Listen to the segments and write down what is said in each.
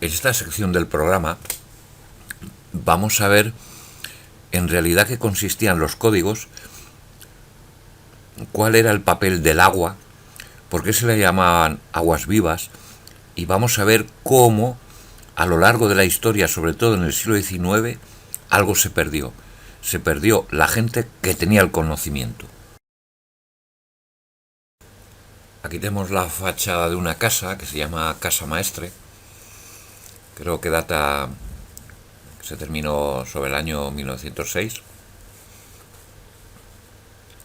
En esta sección del programa vamos a ver en realidad qué consistían los códigos, cuál era el papel del agua, por qué se le llamaban aguas vivas, y vamos a ver cómo a lo largo de la historia, sobre todo en el siglo XIX, algo se perdió. Se perdió la gente que tenía el conocimiento. Aquí tenemos la fachada de una casa que se llama Casa Maestre. Creo que se terminó sobre el año 1906.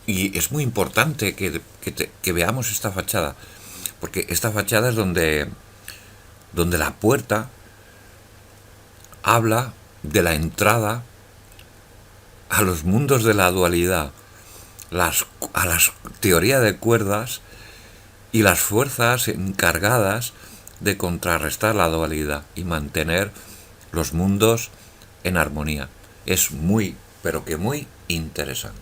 Y es muy importante que veamos esta fachada, porque esta fachada es donde la puerta habla de la entrada a los mundos de la dualidad, a la teoría de cuerdas y las fuerzas encargadas de contrarrestar la dualidad y mantener los mundos en armonía. Es muy, pero que muy interesante.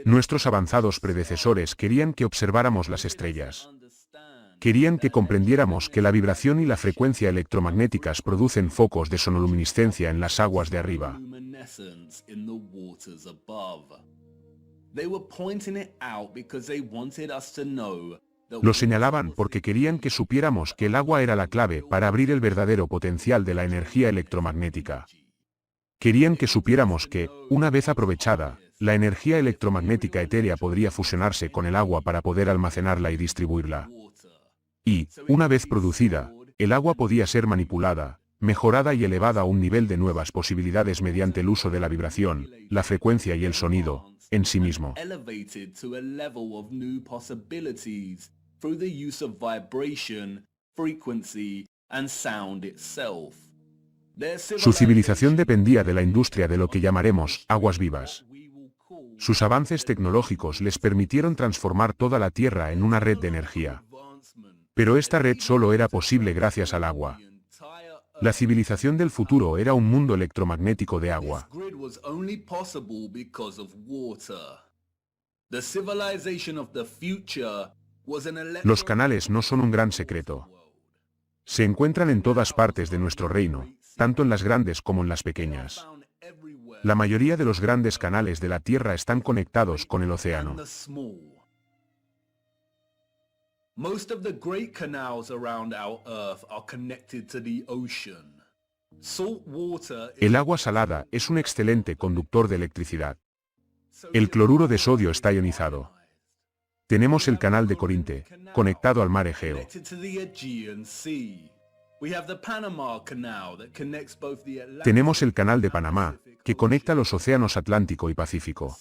Nuestros avanzados predecesores querían que observáramos las estrellas. Querían que comprendiéramos que la vibración y la frecuencia electromagnéticas producen focos de sonoluminiscencia en las aguas de arriba. Lo señalaban porque querían que supiéramos que el agua era la clave para abrir el verdadero potencial de la energía electromagnética. Querían que supiéramos que, una vez aprovechada, la energía electromagnética etérea podría fusionarse con el agua para poder almacenarla y distribuirla. Y, una vez producida, el agua podía ser manipulada, mejorada y elevada a un nivel de nuevas posibilidades mediante el uso de la vibración, la frecuencia y el sonido, en sí mismo. Su civilización dependía de la industria de lo que llamaremos aguas vivas. Sus avances tecnológicos les permitieron transformar toda la Tierra en una red de energía. Pero esta red solo era posible gracias al agua. La civilización del futuro era un mundo electromagnético de agua. Los canales no son un gran secreto. Se encuentran en todas partes de nuestro reino, tanto en las grandes como en las pequeñas. La mayoría de los grandes canales de la Tierra están conectados con el océano. El agua salada es un excelente conductor de electricidad. El cloruro de sodio está ionizado. Tenemos el canal de Corinte, conectado al mar Egeo. Tenemos el canal de Panamá, que conecta los océanos Atlántico y Pacífico.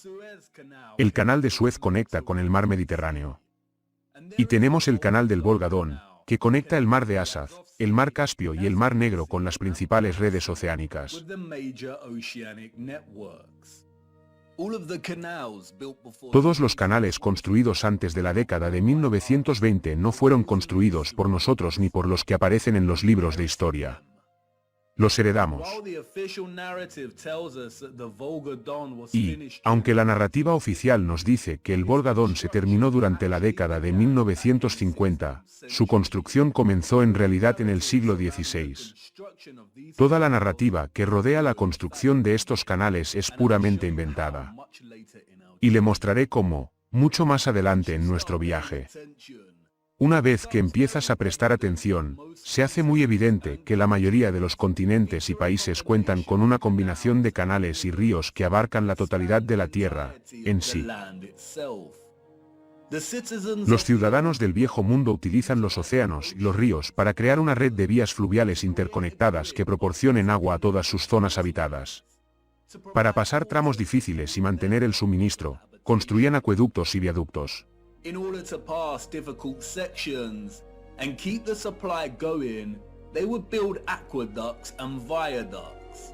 El canal de Suez conecta con el mar Mediterráneo. Y tenemos el canal del Volga-Don, que conecta el mar de Azov, el mar Caspio y el mar Negro con las principales redes oceánicas. Todos los canales construidos antes de la década de 1920 no fueron construidos por nosotros ni por los que aparecen en los libros de historia. Los heredamos. Y, aunque la narrativa oficial nos dice que el Volga-Don se terminó durante la década de 1950, su construcción comenzó en realidad en el siglo XVI. Toda la narrativa que rodea la construcción de estos canales es puramente inventada. Y le mostraré cómo, mucho más adelante en nuestro viaje. Una vez que empiezas a prestar atención, se hace muy evidente que la mayoría de los continentes y países cuentan con una combinación de canales y ríos que abarcan la totalidad de la Tierra, en sí. Los ciudadanos del viejo mundo utilizan los océanos y los ríos para crear una red de vías fluviales interconectadas que proporcionen agua a todas sus zonas habitadas. Para pasar tramos difíciles y mantener el suministro, construían acueductos y viaductos. In order to pass difficult sections and keep the supply going, they would build aqueducts and viaducts.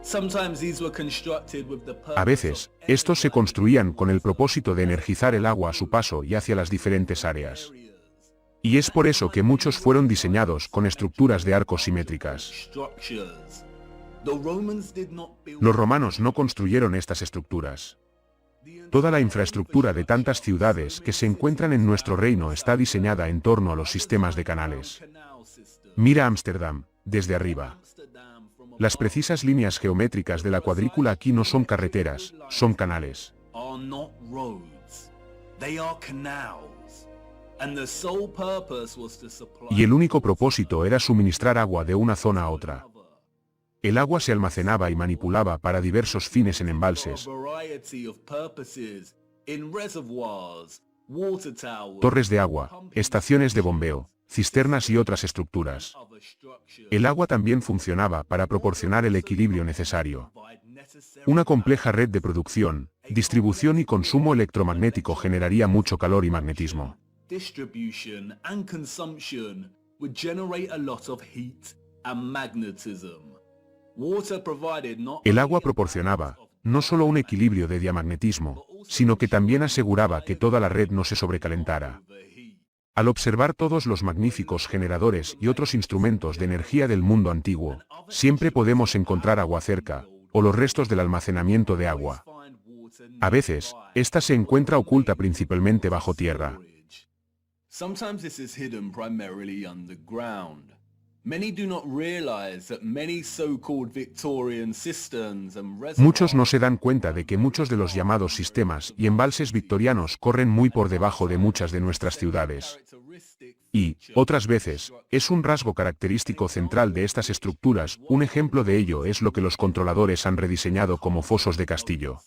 Sometimes these were constructed with the purpose. A veces, estos se construían con el propósito de energizar el agua a su paso y hacia las diferentes áreas. Y es por eso que muchos fueron diseñados con estructuras de arcos simétricas. Los romanos no construyeron estas estructuras. Toda la infraestructura de tantas ciudades que se encuentran en nuestro reino está diseñada en torno a los sistemas de canales. Mira Ámsterdam, desde arriba. Las precisas líneas geométricas de la cuadrícula aquí no son carreteras, son canales. Y el único propósito era suministrar agua de una zona a otra. El agua se almacenaba y manipulaba para diversos fines en embalses, torres de agua, estaciones de bombeo, cisternas y otras estructuras. El agua también funcionaba para proporcionar el equilibrio necesario. Una compleja red de producción, distribución y consumo electromagnético generaría mucho calor y magnetismo. El agua proporcionaba, no solo un equilibrio de diamagnetismo, sino que también aseguraba que toda la red no se sobrecalentara. Al observar todos los magníficos generadores y otros instrumentos de energía del mundo antiguo, siempre podemos encontrar agua cerca, o los restos del almacenamiento de agua. A veces, esta se encuentra oculta principalmente bajo tierra. Muchos no se dan cuenta de que muchos de los llamados sistemas y embalses victorianos corren muy por debajo de muchas de nuestras ciudades. Y, otras veces, es un rasgo característico central de estas estructuras. Un ejemplo de ello es lo que los controladores han rediseñado como fosos de castillo.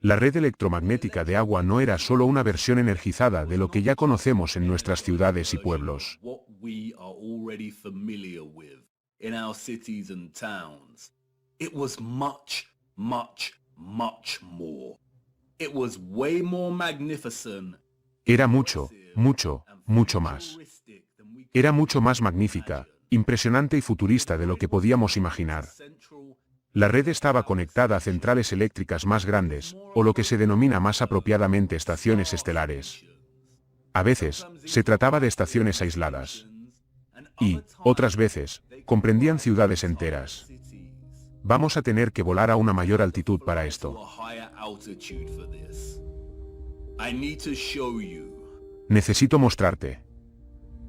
La red electromagnética de agua no era solo una versión energizada de lo que ya conocemos en nuestras ciudades y pueblos. Era mucho, mucho más. Era mucho más magnífica, impresionante y futurista de lo que podíamos imaginar. La red estaba conectada a centrales eléctricas más grandes, o lo que se denomina más apropiadamente estaciones estelares. A veces, se trataba de estaciones aisladas. Y, otras veces, comprendían ciudades enteras. Vamos a tener que volar a una mayor altitud para esto. Necesito mostrarte.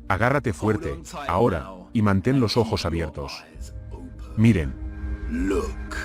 Agárrate fuerte, ahora, y mantén los ojos abiertos. Miren. Look.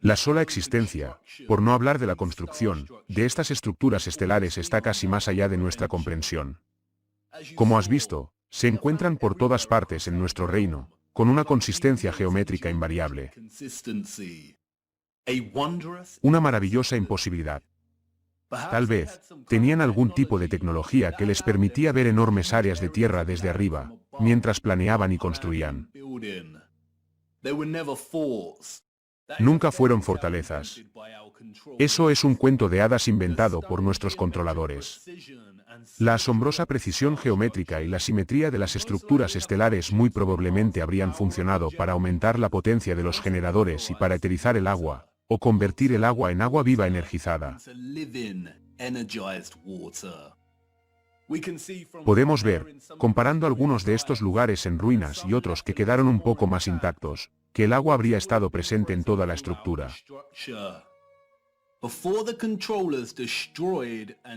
La sola existencia, por no hablar de la construcción, de estas estructuras estelares está casi más allá de nuestra comprensión. Como has visto, se encuentran por todas partes en nuestro reino, con una consistencia geométrica invariable. Una maravillosa imposibilidad. Tal vez, tenían algún tipo de tecnología que les permitía ver enormes áreas de tierra desde arriba, mientras planeaban y construían. Nunca fueron fortalezas. Eso es un cuento de hadas inventado por nuestros controladores. La asombrosa precisión geométrica y la simetría de las estructuras estelares muy probablemente habrían funcionado para aumentar la potencia de los generadores y para eterizar el agua, o convertir el agua en agua viva energizada. Podemos ver, comparando algunos de estos lugares en ruinas y otros que quedaron un poco más intactos, que el agua habría estado presente en toda la estructura.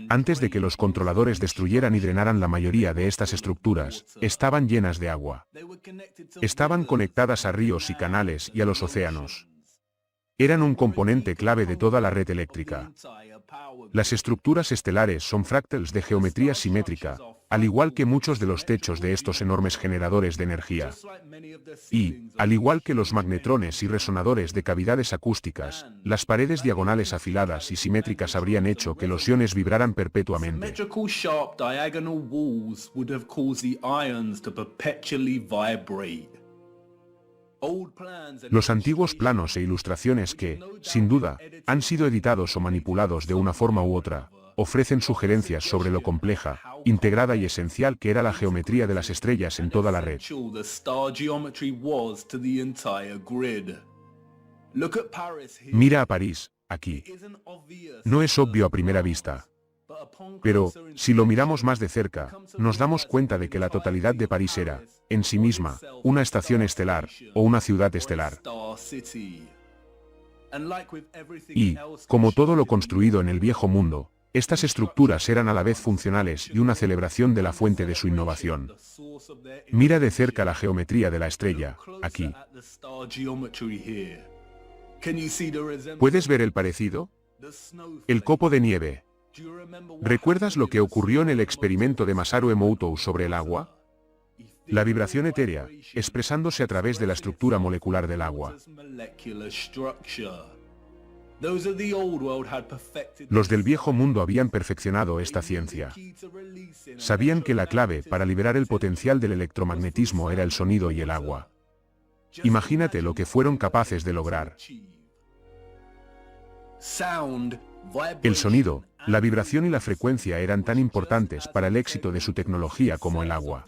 Antes de que los controladores destruyeran y drenaran la mayoría de estas estructuras, estaban llenas de agua. Estaban conectadas a ríos y canales y a los océanos. Eran un componente clave de toda la red eléctrica. Las estructuras estelares son fractals de geometría simétrica, al igual que muchos de los techos de estos enormes generadores de energía. Y, al igual que los magnetrones y resonadores de cavidades acústicas, las paredes diagonales afiladas y simétricas habrían hecho que los iones vibraran perpetuamente. Los antiguos planos e ilustraciones que, sin duda, han sido editados o manipulados de una forma u otra, ofrecen sugerencias sobre lo compleja, integrada y esencial que era la geometría de las estrellas en toda la red. Mira a París, aquí. No es obvio a primera vista. Pero, si lo miramos más de cerca, nos damos cuenta de que la totalidad de París era, en sí misma, una estación estelar, o una ciudad estelar. Y, como todo lo construido en el viejo mundo, estas estructuras eran a la vez funcionales y una celebración de la fuente de su innovación. Mira de cerca la geometría de la estrella, aquí. ¿Puedes ver el parecido? El copo de nieve. ¿Recuerdas lo que ocurrió en el experimento de Masaru Emoto sobre el agua? La vibración etérea, expresándose a través de la estructura molecular del agua. Los del viejo mundo habían perfeccionado esta ciencia. Sabían que la clave para liberar el potencial del electromagnetismo era el sonido y el agua. Imagínate lo que fueron capaces de lograr. El sonido, la vibración y la frecuencia eran tan importantes para el éxito de su tecnología como el agua.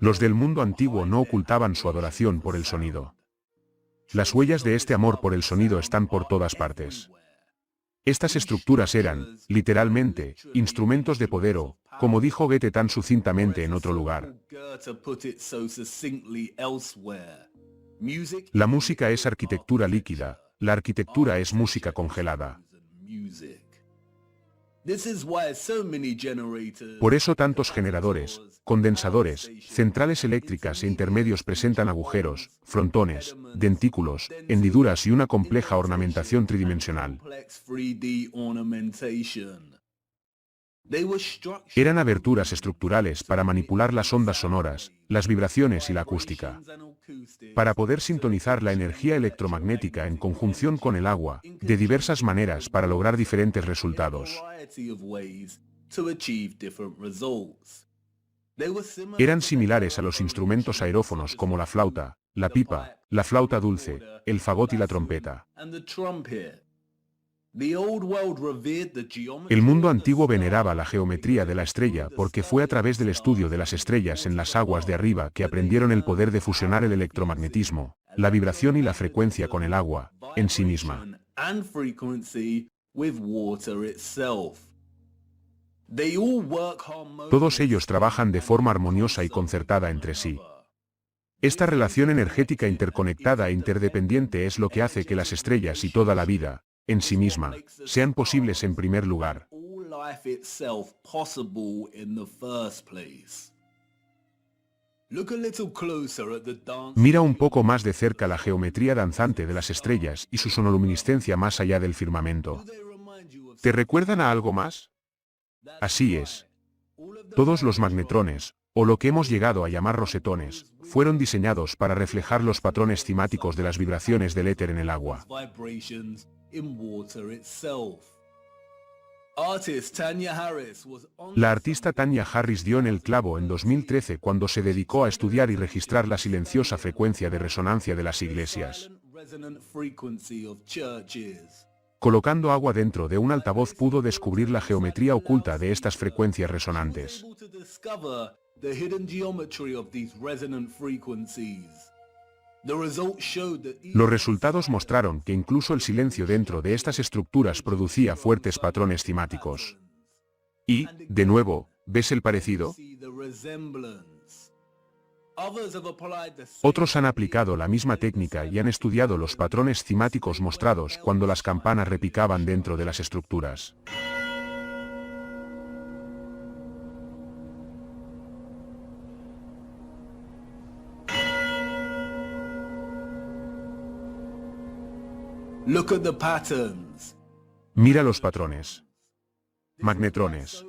Los del mundo antiguo no ocultaban su adoración por el sonido. Las huellas de este amor por el sonido están por todas partes. Estas estructuras eran, literalmente, instrumentos de poder o, como dijo Goethe tan sucintamente en otro lugar, la música es arquitectura líquida, la arquitectura es música congelada. Por eso tantos generadores, condensadores, centrales eléctricas e intermedios presentan agujeros, frontones, dentículos, hendiduras y una compleja ornamentación tridimensional. Eran aberturas estructurales para manipular las ondas sonoras, las vibraciones y la acústica. Para poder sintonizar la energía electromagnética en conjunción con el agua, de diversas maneras para lograr diferentes resultados. Eran similares a los instrumentos aerófonos como la flauta, la pipa, la flauta dulce, el fagot y la trompeta. El mundo antiguo veneraba la geometría de la estrella porque fue a través del estudio de las estrellas en las aguas de arriba que aprendieron el poder de fusionar el electromagnetismo, la vibración y la frecuencia con el agua, en sí misma. Todos ellos trabajan de forma armoniosa y concertada entre sí. Esta relación energética interconectada e interdependiente es lo que hace que las estrellas y toda la vida, en sí misma, sean posibles en primer lugar. Mira un poco más de cerca la geometría danzante de las estrellas y su sonoluminiscencia más allá del firmamento. ¿Te recuerdan a algo más? Así es. Todos los magnetrones, o lo que hemos llegado a llamar rosetones, fueron diseñados para reflejar los patrones cimáticos de las vibraciones del éter en el agua. La artista Tanya Harris dio en el clavo en 2013 cuando se dedicó a estudiar y registrar la silenciosa frecuencia de resonancia de las iglesias. Colocando agua dentro de un altavoz pudo descubrir la geometría oculta de estas frecuencias resonantes. Los resultados mostraron que incluso el silencio dentro de estas estructuras producía fuertes patrones cimáticos. Y, de nuevo, ¿ves el parecido? Otros han aplicado la misma técnica y han estudiado los patrones cimáticos mostrados cuando las campanas repicaban dentro de las estructuras. Mira los patrones. Magnetrones.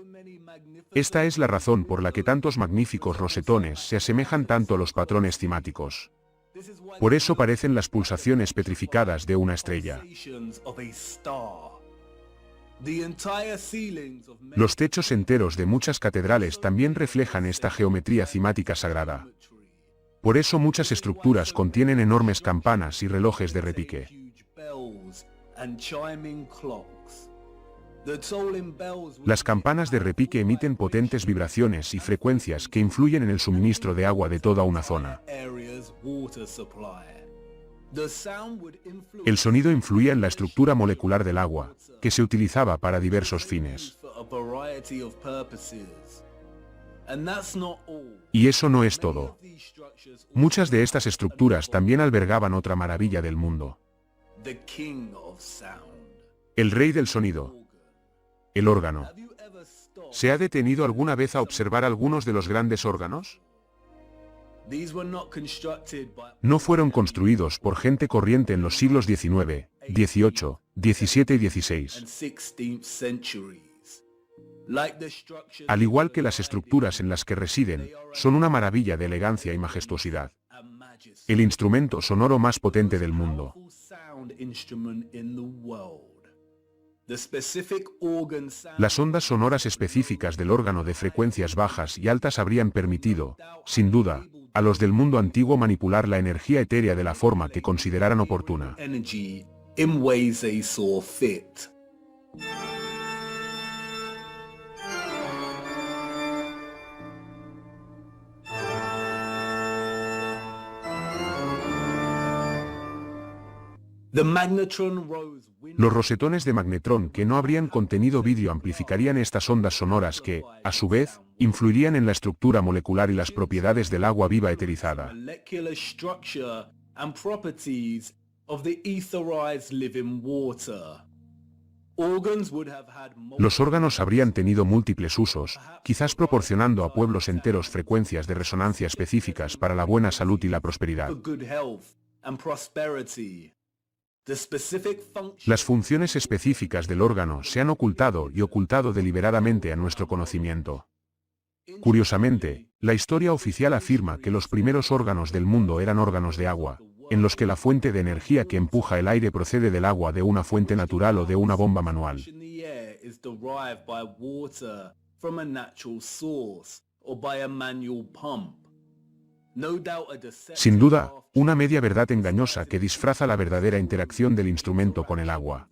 Esta es la razón por la que tantos magníficos rosetones se asemejan tanto a los patrones cimáticos. Por eso parecen las pulsaciones petrificadas de una estrella. Los techos enteros de muchas catedrales también reflejan esta geometría cimática sagrada. Por eso muchas estructuras contienen enormes campanas y relojes de repique. Las campanas de repique emiten potentes vibraciones y frecuencias que influyen en el suministro de agua de toda una zona. El sonido influía en la estructura molecular del agua, que se utilizaba para diversos fines. Y eso no es todo. Muchas de estas estructuras también albergaban otra maravilla del mundo. El rey del sonido. El órgano. ¿Se ha detenido alguna vez a observar algunos de los grandes órganos? No fueron construidos por gente corriente en los siglos XIX, XVIII, XVII y XVI. Al igual que las estructuras en las que residen, son una maravilla de elegancia y majestuosidad. El instrumento sonoro más potente del mundo. Las ondas sonoras específicas del órgano de frecuencias bajas y altas habrían permitido, sin duda, a los del mundo antiguo manipular la energía etérea de la forma que consideraran oportuna. Los rosetones de magnetrón que no habrían contenido vidrio amplificarían estas ondas sonoras que, a su vez, influirían en la estructura molecular y las propiedades del agua viva eterizada. Los órganos habrían tenido múltiples usos, quizás proporcionando a pueblos enteros frecuencias de resonancia específicas para la buena salud y la prosperidad. Las funciones específicas del órgano se han ocultado y ocultado deliberadamente a nuestro conocimiento. Curiosamente, la historia oficial afirma que los primeros órganos del mundo eran órganos de agua, en los que la fuente de energía que empuja el aire procede del agua de una fuente natural o de una bomba manual. Sin duda, una media verdad engañosa que disfraza la verdadera interacción del instrumento con el agua.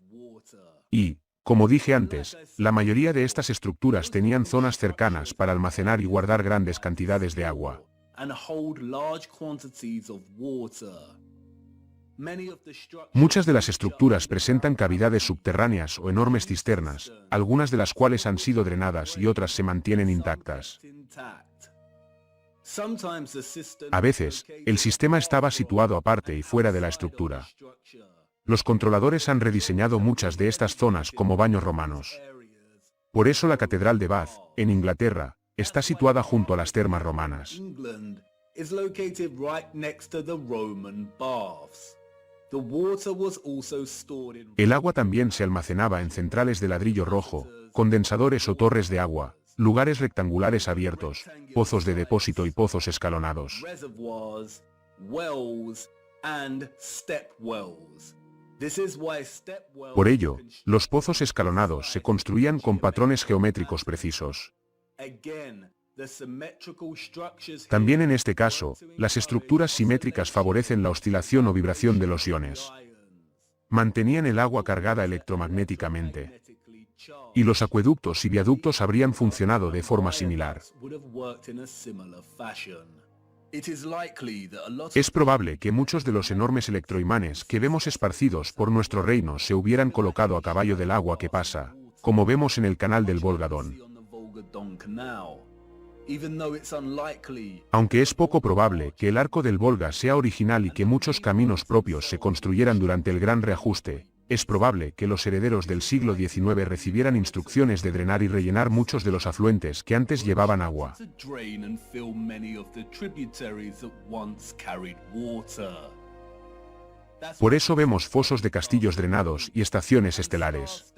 Y, como dije antes, la mayoría de estas estructuras tenían zonas cercanas para almacenar y guardar grandes cantidades de agua. Muchas de las estructuras presentan cavidades subterráneas o enormes cisternas, algunas de las cuales han sido drenadas y otras se mantienen intactas. A veces, el sistema estaba situado aparte y fuera de la estructura. Los controladores han rediseñado muchas de estas zonas como baños romanos. Por eso la Catedral de Bath, en Inglaterra, está situada junto a las termas romanas. is located right next to the Roman baths. The water was also stored in El agua también se almacenaba en centrales de ladrillo rojo, condensadores o torres de agua, lugares rectangulares abiertos, pozos de depósito y pozos escalonados. reservoirs, wells, and step wells. This is why step wells Por ello, los pozos escalonados se construían con patrones geométricos precisos. Again, the symmetrical structures También en este caso, las estructuras simétricas favorecen la oscilación o vibración de los iones. Mantenían el agua cargada electromagnéticamente. Y los acueductos y viaductos habrían funcionado de forma similar. Es probable que muchos de los enormes electroimanes que vemos esparcidos por nuestro reino se hubieran colocado a caballo del agua que pasa, como vemos en el canal del Volga-Don. Aunque es poco probable que el arco del Volga sea original y que muchos caminos propios se construyeran durante el gran reajuste, es probable que los herederos del siglo XIX recibieran instrucciones de drenar y rellenar muchos de los afluentes que antes llevaban agua. Por eso vemos fosos de castillos drenados y estaciones estelares.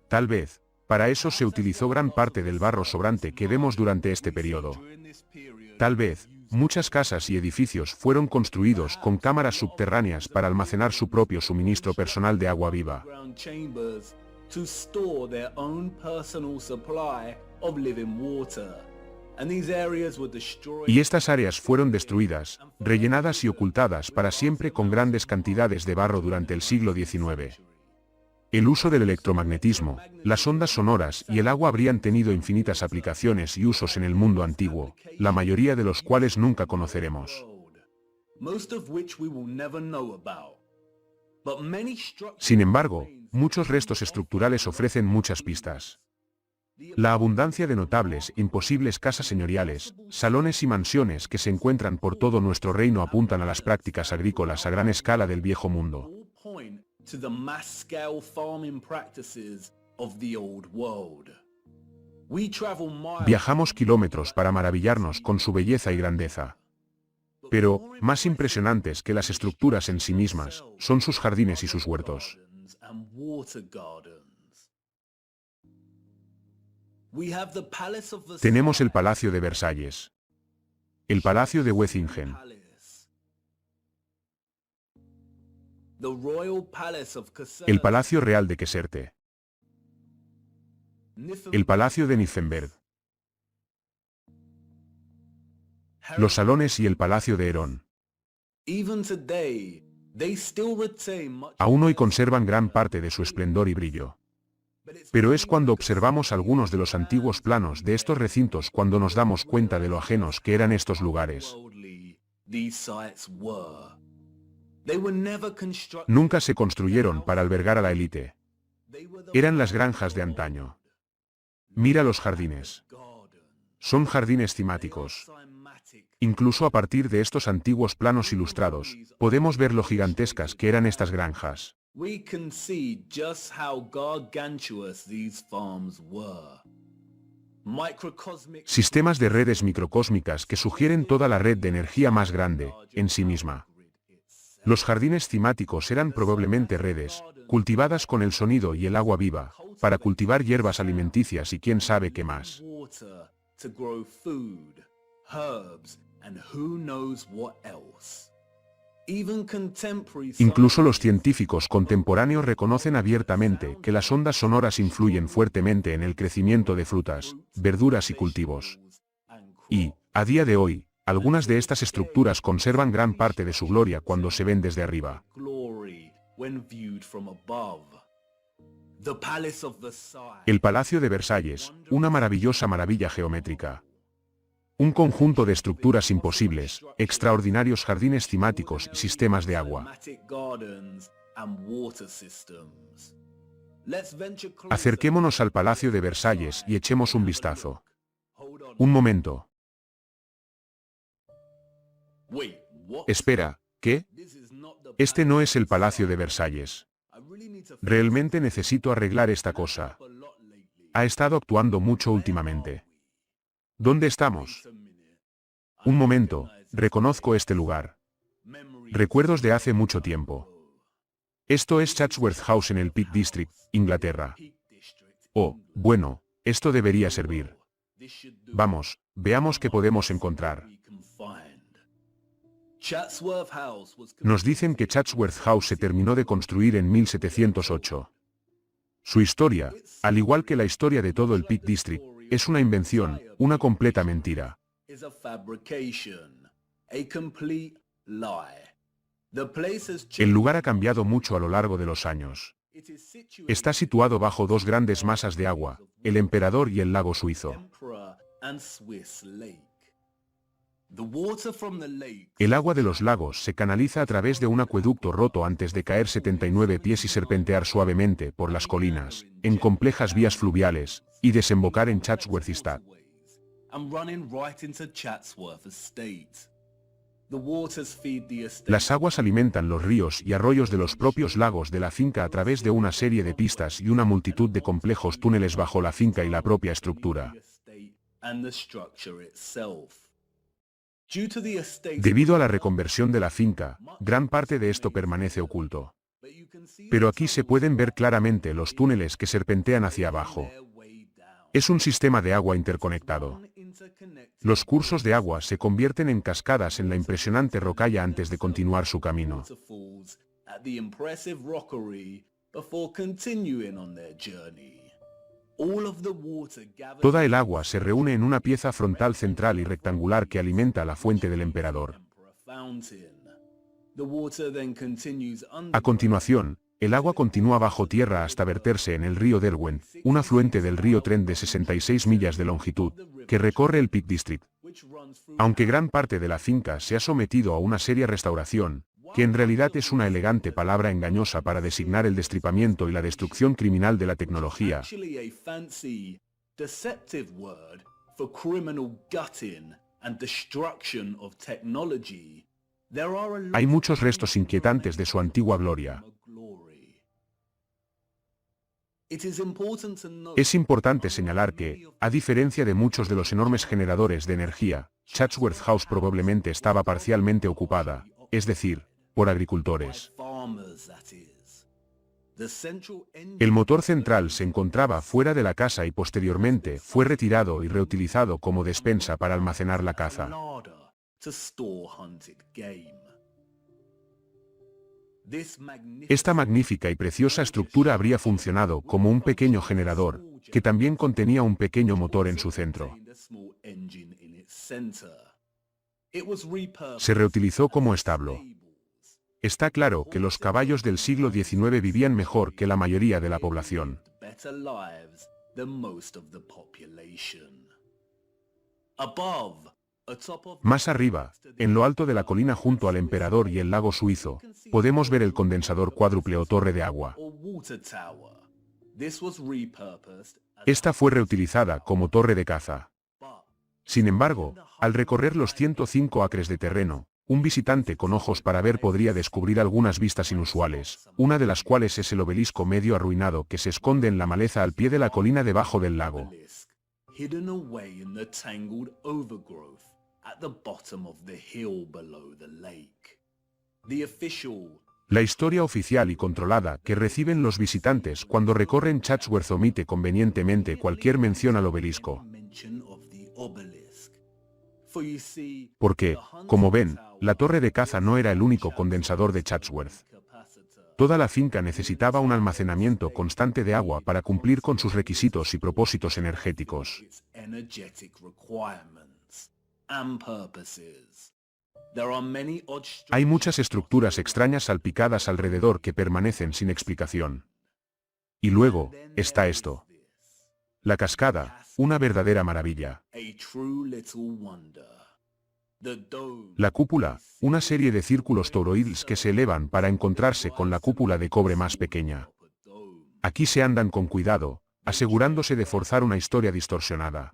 Tal vez, para eso se utilizó gran parte del barro sobrante que vemos durante este periodo. Tal vez, muchas casas y edificios fueron construidos con cámaras subterráneas para almacenar su propio suministro personal de agua viva. Y estas áreas fueron destruidas, rellenadas y ocultadas para siempre con grandes cantidades de barro durante el siglo XIX. El uso del electromagnetismo, las ondas sonoras y el agua habrían tenido infinitas aplicaciones y usos en el mundo antiguo, la mayoría de los cuales nunca conoceremos. Sin embargo, muchos restos estructurales ofrecen muchas pistas. La abundancia de notables e imposibles casas señoriales, salones y mansiones que se encuentran por todo nuestro reino apuntan a las prácticas agrícolas a gran escala del Viejo Mundo. To the mass-scale farming practices of the old world. We travel miles. Viajamos kilómetros para maravillarnos con su belleza y grandeza. Pero, más impresionantes que las estructuras en sí mismas, son sus jardines y sus huertos. Tenemos el Palacio de Versalles, el Palacio de Wesingen, el Palacio Real de Caserta, el Palacio de Nymphenburg, los salones y el Palacio de Herón. Aún hoy conservan gran parte de su esplendor y brillo. Pero es cuando observamos algunos de los antiguos planos de estos recintos cuando nos damos cuenta de lo ajenos que eran estos lugares. Nunca se construyeron para albergar a la élite. Eran las granjas de antaño. Mira los jardines. Son jardines temáticos. Incluso a partir de estos antiguos planos ilustrados, podemos ver lo gigantescas que eran estas granjas. Sistemas de redes microcósmicas que sugieren toda la red de energía más grande, en sí misma. Los jardines temáticos eran probablemente redes, cultivadas con el sonido y el agua viva, para cultivar hierbas alimenticias y quién sabe qué más. Incluso los científicos contemporáneos reconocen abiertamente que las ondas sonoras influyen fuertemente en el crecimiento de frutas, verduras y cultivos. Y, a día de hoy, algunas de estas estructuras conservan gran parte de su gloria cuando se ven desde arriba. El Palacio de Versalles, una maravillosa maravilla geométrica. Un conjunto de estructuras imposibles, extraordinarios jardines temáticos y sistemas de agua. Acerquémonos al Palacio de Versalles y echemos un vistazo. Un momento. Espera, ¿qué? Este no es el Palacio de Versalles. Realmente necesito arreglar esta cosa. Ha estado actuando mucho últimamente. ¿Dónde estamos? Un momento, Reconozco este lugar. Recuerdos de hace mucho tiempo. Esto es Chatsworth House en el Peak District, Inglaterra. Oh, bueno, esto debería servir. Vamos, veamos qué podemos encontrar. Nos dicen que Chatsworth House se terminó de construir en 1708. Su historia, al igual que la historia de todo el Peak District, es una invención, una completa mentira. El lugar ha cambiado mucho a lo largo de los años. Está situado bajo dos grandes masas de agua, el Emperador y el lago suizo. El agua de los lagos se canaliza a través de un acueducto roto antes de caer 79 pies y serpentear suavemente por las colinas, en complejas vías fluviales, y desembocar en Chatsworth Estate. Las aguas alimentan los ríos y arroyos de los propios lagos de la finca a través de una serie de pistas y una multitud de complejos túneles bajo la finca y la propia estructura. Debido a la reconversión de la finca, gran parte de esto permanece oculto. Pero aquí se pueden ver claramente los túneles que serpentean hacia abajo. Es un sistema de agua interconectado. Los cursos de agua se convierten en cascadas en la impresionante rocalla antes de continuar su camino. Toda el agua se reúne en una pieza frontal central y rectangular que alimenta la fuente del Emperador. A continuación, el agua continúa bajo tierra hasta verterse en el río Derwent, un afluente del río Trent de 66 millas de longitud, que recorre el Peak District. Aunque gran parte de la finca se ha sometido a una seria restauración, que en realidad es una elegante palabra engañosa para designar el destripamiento y la destrucción criminal de la tecnología. Hay muchos restos inquietantes de su antigua gloria. Es importante señalar que, a diferencia de muchos de los enormes generadores de energía, Chatsworth House probablemente estaba parcialmente ocupada, es decir, por agricultores. El motor central se encontraba fuera de la casa y posteriormente fue retirado y reutilizado como despensa para almacenar la caza. Esta magnífica y preciosa estructura habría funcionado como un pequeño generador, que también contenía un pequeño motor en su centro. Se reutilizó como establo. Está claro que los caballos del siglo XIX vivían mejor que la mayoría de la población. Más arriba, en lo alto de la colina junto al Emperador y el lago suizo, podemos ver el condensador cuádruple o torre de agua. Esta fue reutilizada como torre de caza. Sin embargo, al recorrer los 105 acres de terreno, un visitante con ojos para ver podría descubrir algunas vistas inusuales, una de las cuales es el obelisco medio arruinado que se esconde en la maleza al pie de la colina debajo del lago. La historia oficial y controlada que reciben los visitantes cuando recorren Chatsworth omite convenientemente cualquier mención al obelisco. Porque, como ven, la torre de caza no era el único condensador de Chatsworth. Toda la finca necesitaba un almacenamiento constante de agua para cumplir con sus requisitos y propósitos energéticos. Hay muchas estructuras extrañas salpicadas alrededor que permanecen sin explicación. Y luego, está esto. La cascada, una verdadera maravilla. La cúpula, una serie de círculos toroides que se elevan para encontrarse con la cúpula de cobre más pequeña. Aquí se andan con cuidado, asegurándose de forzar una historia distorsionada.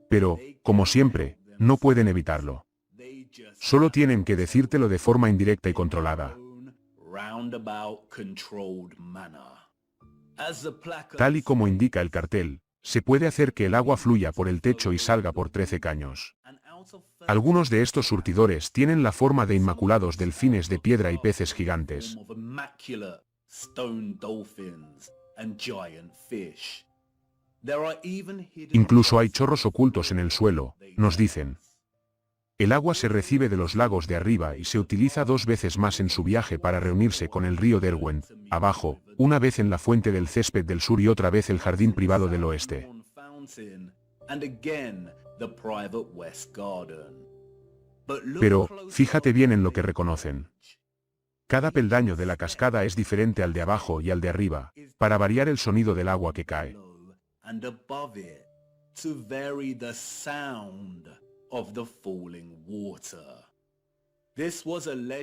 Pero, como siempre, no pueden evitarlo. Solo tienen que decírtelo de forma indirecta y controlada. Tal y como indica el cartel, se puede hacer que el agua fluya por el techo y salga por 13 caños. Algunos de estos surtidores tienen la forma de inmaculados delfines de piedra y peces gigantes. Incluso hay chorros ocultos en el suelo, nos dicen. El agua se recibe de los lagos de arriba y se utiliza 2 veces más en su viaje para reunirse con el río Derwent, abajo, una vez en la fuente del césped del sur y otra vez el jardín privado del oeste. Pero, fíjate bien en lo que reconocen. Cada peldaño de la cascada es diferente al de abajo y al de arriba, para variar el sonido del agua que cae.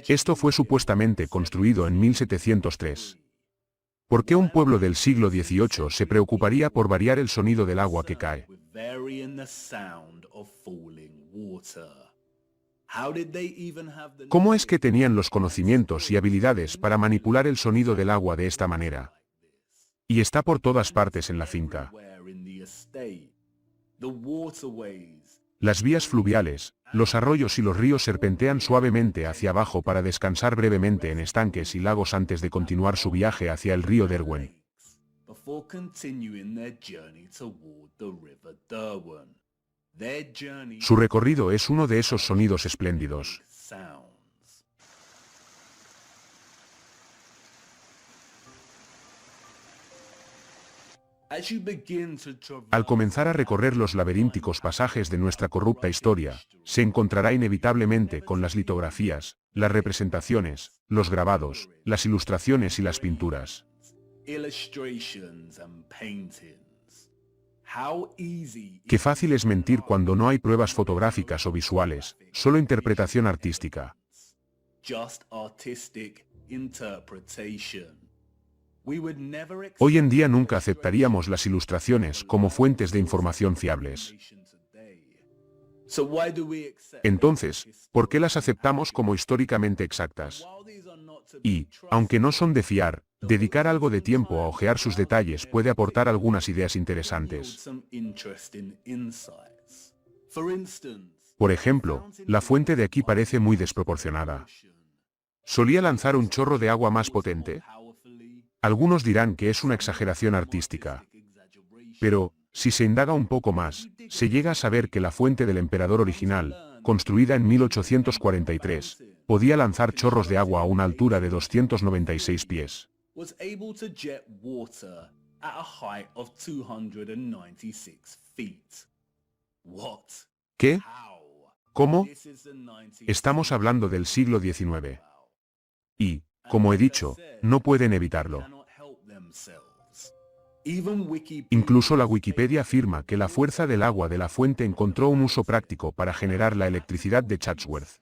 Esto fue supuestamente construido en 1703. ¿Por qué un pueblo del siglo XVIII se preocuparía por variar el sonido del agua que cae? ¿Cómo es que tenían los conocimientos y habilidades para manipular el sonido del agua de esta manera? Y está por todas partes en la finca. Las vías fluviales, los arroyos y los ríos serpentean suavemente hacia abajo para descansar brevemente en estanques y lagos antes de continuar su viaje hacia el río Derwent. Su recorrido es uno de esos sonidos espléndidos. Al comenzar a recorrer los laberínticos pasajes de nuestra corrupta historia, se encontrará inevitablemente con las litografías, las representaciones, los grabados, las ilustraciones y las pinturas. Qué fácil es mentir cuando no hay pruebas fotográficas o visuales, solo interpretación artística. Hoy en día nunca aceptaríamos las ilustraciones como fuentes de información fiables. Entonces, ¿por qué las aceptamos como históricamente exactas? Y, aunque no son de fiar, dedicar algo de tiempo a hojear sus detalles puede aportar algunas ideas interesantes. Por ejemplo, la fuente de aquí parece muy desproporcionada. ¿Solía lanzar un chorro de agua más potente? Algunos dirán que es una exageración artística. Pero, si se indaga un poco más, se llega a saber que la fuente del emperador original, construida en 1843, podía lanzar chorros de agua a una altura de 296 pies. ¿Qué? ¿Cómo? Estamos hablando del siglo XIX. Y, como he dicho, no pueden evitarlo. Incluso la Wikipedia afirma que la fuerza del agua de la fuente encontró un uso práctico para generar la electricidad de Chatsworth.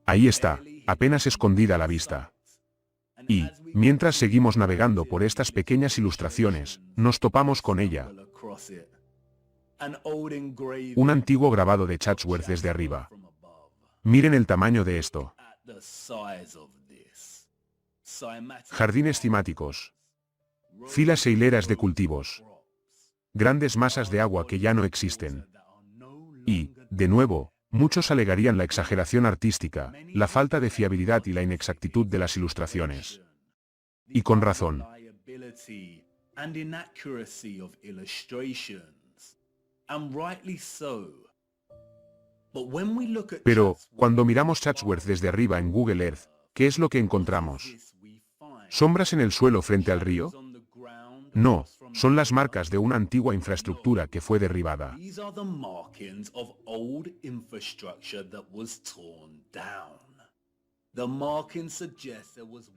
Ahí está, apenas escondida a la vista. Y, mientras seguimos navegando por estas pequeñas ilustraciones, nos topamos con ella. Un antiguo grabado de Chatsworth desde arriba. Miren el tamaño de esto. Jardines cimáticos. Filas e hileras de cultivos. Grandes masas de agua que ya no existen. Y, de nuevo, muchos alegarían la exageración artística, la falta de fiabilidad y la inexactitud de las ilustraciones. Y con razón. Pero, cuando miramos Chatsworth desde arriba en Google Earth, ¿qué es lo que encontramos? ¿Sombras en el suelo frente al río? No, son las marcas de una antigua infraestructura que fue derribada.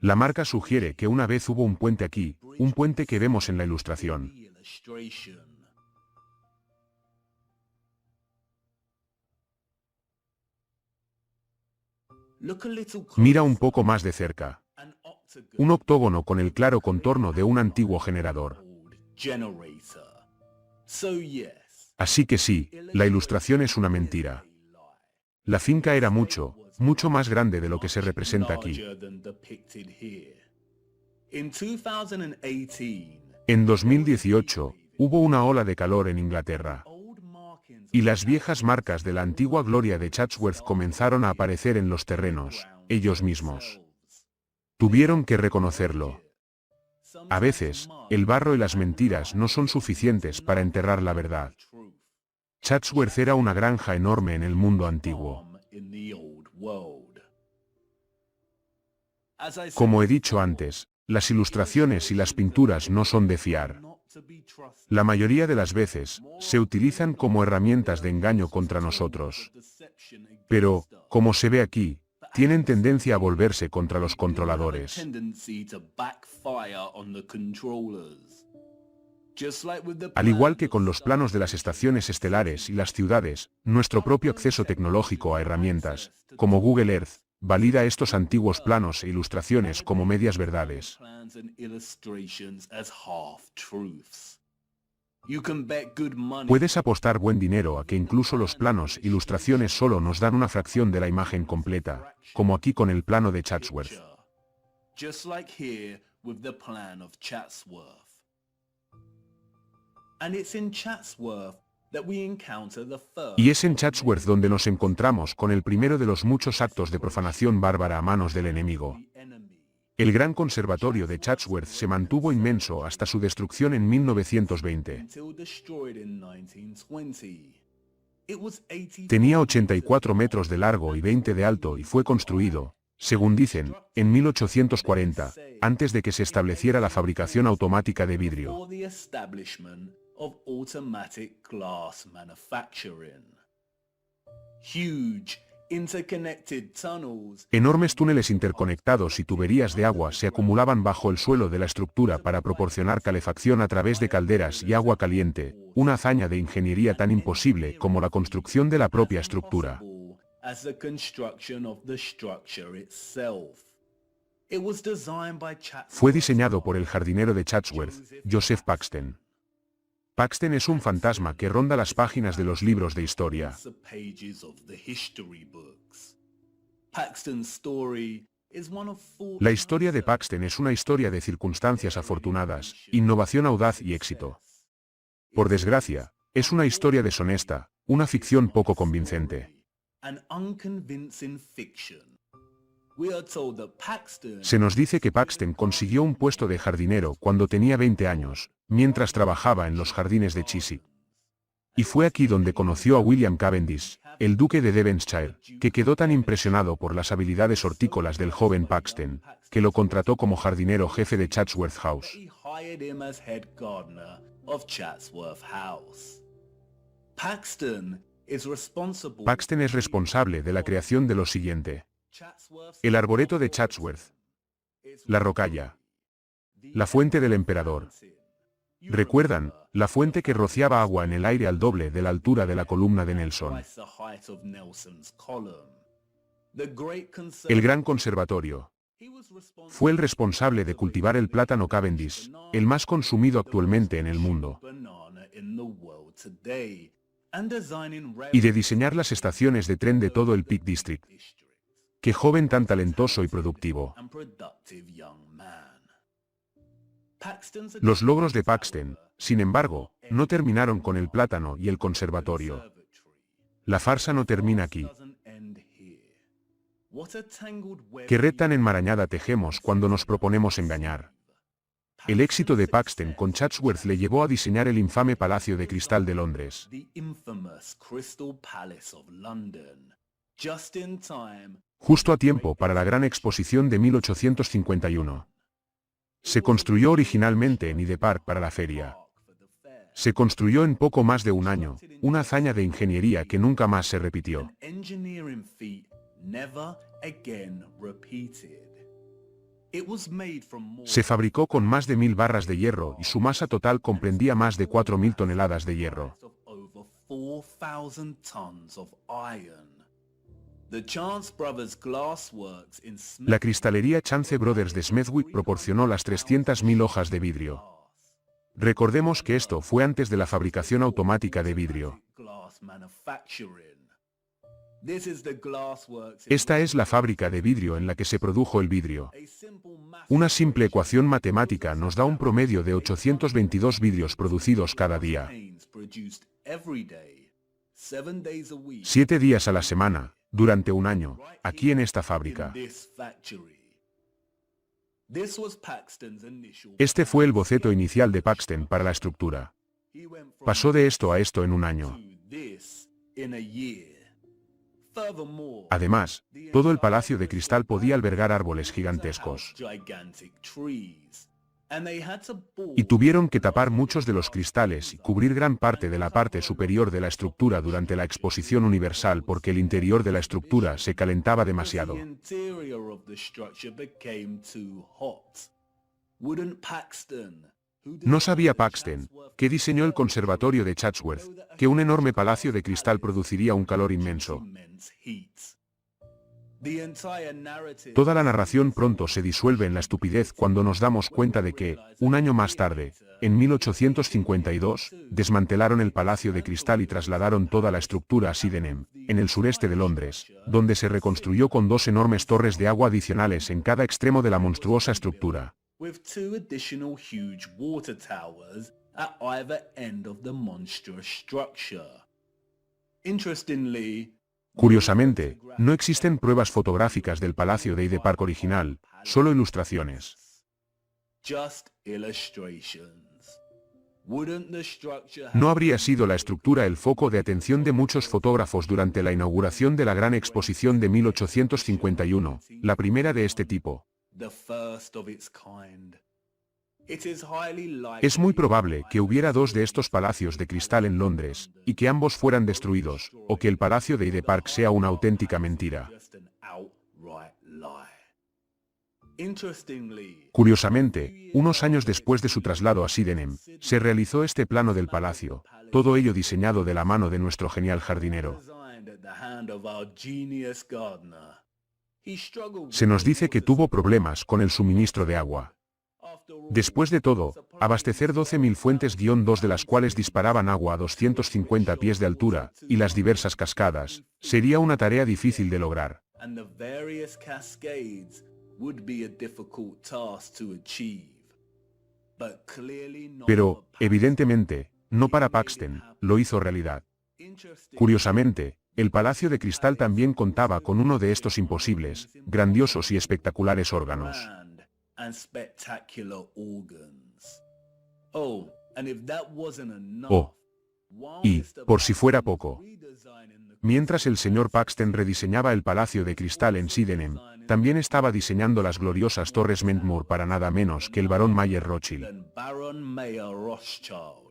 La marca sugiere que una vez hubo un puente aquí, un puente que vemos en la ilustración. Mira un poco más de cerca. Un octógono con el claro contorno de un antiguo generador. Así que sí, la ilustración es una mentira. La finca era mucho más grande de lo que se representa aquí. In 2018, En 2018, hubo una ola de calor en Inglaterra, old markings y las viejas marcas de la antigua gloria de Chatsworth comenzaron a aparecer en los terrenos, ellos mismos. Tuvieron que reconocerlo. A veces, el barro y las mentiras no son suficientes para enterrar la verdad. Chatsworth era una granja enorme en el mundo antiguo. in the old world. As I said, Como he dicho antes, las ilustraciones y las pinturas no son de fiar. not to be trusted. La mayoría de las veces, se utilizan como herramientas de engaño contra nosotros. Deception against Pero, us. como se ve aquí, tienen tendencia a volverse contra los controladores. Tendency to backfire on the controllers. Just like with the Al igual que plans con of los planos de las estaciones estelares y las ciudades, nuestro propio acceso tecnológico a herramientas, como Google Earth, valida estos antiguos planos e ilustraciones como medias verdades. plans and illustrations as half-truths. You can bet good money Puedes apostar buen dinero a que incluso los planos e ilustraciones solo nos dan una fracción de la imagen completa, como aquí con el plano de Chatsworth. just like here with the plan of Chatsworth. And it's in Chatsworth that we encounter the first Y es en Chatsworth donde nos encontramos con el primero de los muchos actos de profanación bárbara a manos del enemigo. enemy. El gran conservatorio de Chatsworth se mantuvo inmenso hasta su destrucción en 1920. Until destroyed in 1920. It was 80 Tenía 84 metros de largo y 20 de alto y fue construido, según dicen, en 1840, antes de que se estableciera la fabricación automática de vidrio. for the establishment of automatic glass manufacturing. Huge interconnected tunnels Enormes túneles interconectados y tuberías de agua se acumulaban bajo el suelo de la estructura para proporcionar calefacción a través de calderas y agua caliente, una hazaña de ingeniería tan imposible como la construcción de la propia estructura. as the construction of the structure itself. It was designed by Chatsworth. Fue diseñado por el jardinero de Chatsworth, Joseph Paxton. Paxton es un fantasma que ronda las páginas de los libros de historia. The pages of the history books. Paxton's story is one of four La historia de Paxton es una historia de circunstancias afortunadas, innovación audaz y éxito. Por desgracia, es una historia deshonesta, una ficción poco convincente. an unconvincing fiction. We are told that Paxton Se nos dice que Paxton consiguió un puesto de jardinero cuando tenía 20 años, mientras trabajaba en los jardines de Chiswick. Y fue aquí donde conoció a William Cavendish, el duque de Devonshire, que quedó tan impresionado por las habilidades hortícolas del joven Paxton, que lo contrató como jardinero jefe de Chatsworth House. he hired him as head gardener of Chatsworth House. Paxton is responsible Paxton es responsable de la creación de lo siguiente: Chatsworth's el arboreto de Chatsworth, la rocalla, la fuente del emperador. ¿Recuerdan? La fuente que rociaba agua en el aire al doble de la altura de la columna de Nelson. twice the height of Nelson's column. The great El gran conservatorio. he was responsible Fue el responsable de cultivar el plátano Cavendish, el más consumido actualmente en el mundo, banana in the world today and designing y de diseñar las estaciones de tren de todo el Peak District. Qué joven tan talentoso y productivo. and productive young man. Paxton's Los logros de Paxton, sin embargo, no terminaron con el plátano y el conservatorio. La farsa no termina aquí. doesn't end here. What a tangled web ¿Qué red tan enmarañada tejemos cuando nos proponemos engañar? El éxito de Paxton con Chatsworth le llevó a diseñar el infame Palacio de Cristal de Londres. the infamous Crystal Palace of London. Just in time, Justo a tiempo para la gran exposición de 1851. Se construyó originalmente en Hyde Park para la feria. for the fair. Se construyó en poco más de un año, una hazaña de ingeniería que nunca más se repitió. Engineering feat never again repeated. It was made from more Se fabricó con más de 1000 barras de hierro y su masa total comprendía más de 4000 toneladas de hierro. of over 4,000 tons of iron. The Chance Brothers Glassworks in Smith La cristalería Chance Brothers de Smethwick proporcionó las 300.000 hojas de vidrio. Recordemos que esto fue antes de la fabricación automática de vidrio. glass manufacturing. This is the glassworks in Esta es la fábrica de vidrio en la que se produjo el vidrio. a simple math Una simple ecuación matemática nos da un promedio de 822 vidrios producidos cada día. 7 días a la semana, durante un año, aquí en esta fábrica. Este fue el boceto inicial de Paxton para la estructura. Pasó de esto a esto en un año. Además, todo el palacio de cristal podía albergar árboles gigantescos. Y tuvieron que tapar muchos de los cristales y cubrir gran parte de la parte superior de la estructura durante la exposición universal porque el interior de la estructura se calentaba demasiado. ¿No sabía Paxton, que diseñó el conservatorio de Chatsworth, que un enorme palacio de cristal produciría un calor inmenso? Toda la narración pronto se disuelve en la estupidez cuando nos damos cuenta de que, un año más tarde, en 1852, desmantelaron el palacio de cristal y trasladaron toda la estructura a Sydenham, en el sureste de Londres, donde se reconstruyó con 2 enormes torres de agua adicionales en cada extremo de la monstruosa estructura. With 2 additional huge water towers at either end of the monstrous structure. Interestingly, Curiosamente, no existen pruebas fotográficas del palacio de Hyde Park original, solo ilustraciones. just illustrations. Wouldn't the structure have ¿No habría sido la estructura el foco de atención de muchos fotógrafos durante la inauguración de la Gran Exposición de 1851, la primera de este tipo? the first of its kind? It is highly likely Es muy probable que hubiera 2 de estos palacios de cristal en Londres, y que ambos fueran destruidos, o que el palacio de Hyde Park sea una auténtica mentira. just an outright lie. Interestingly, Curiosamente, unos años después de su traslado a Sydenham, se realizó este plano del palacio, todo ello diseñado de la mano de nuestro genial jardinero. designed at the hand of our genius gardener. He struggled Se nos dice que tuvo problemas con el suministro de agua. after all, Después de todo, abastecer 12.000 fuentes-2 de las cuales disparaban agua a 250 pies de altura, y las diversas cascadas, sería una tarea difícil de lograr. and the various cascades would be a difficult task to achieve. But clearly not Pero, for Paxton. evidentemente, no para Paxton, lo hizo realidad. Interesting, Curiosamente, el Palacio de Cristal también contaba con uno de estos imposibles, grandiosos y espectaculares órganos. grand and spectacular organs. Oh, and if that wasn't enough, Oh, while y, Mr. por si fuera Paxton poco, was redesigning the mientras el señor Paxton rediseñaba el Palacio de Cristal en Sydenham, también estaba diseñando las gloriosas Torres Mentmore para nada menos que el barón Mayer Rothschild. than Baron Mayer Rothschild.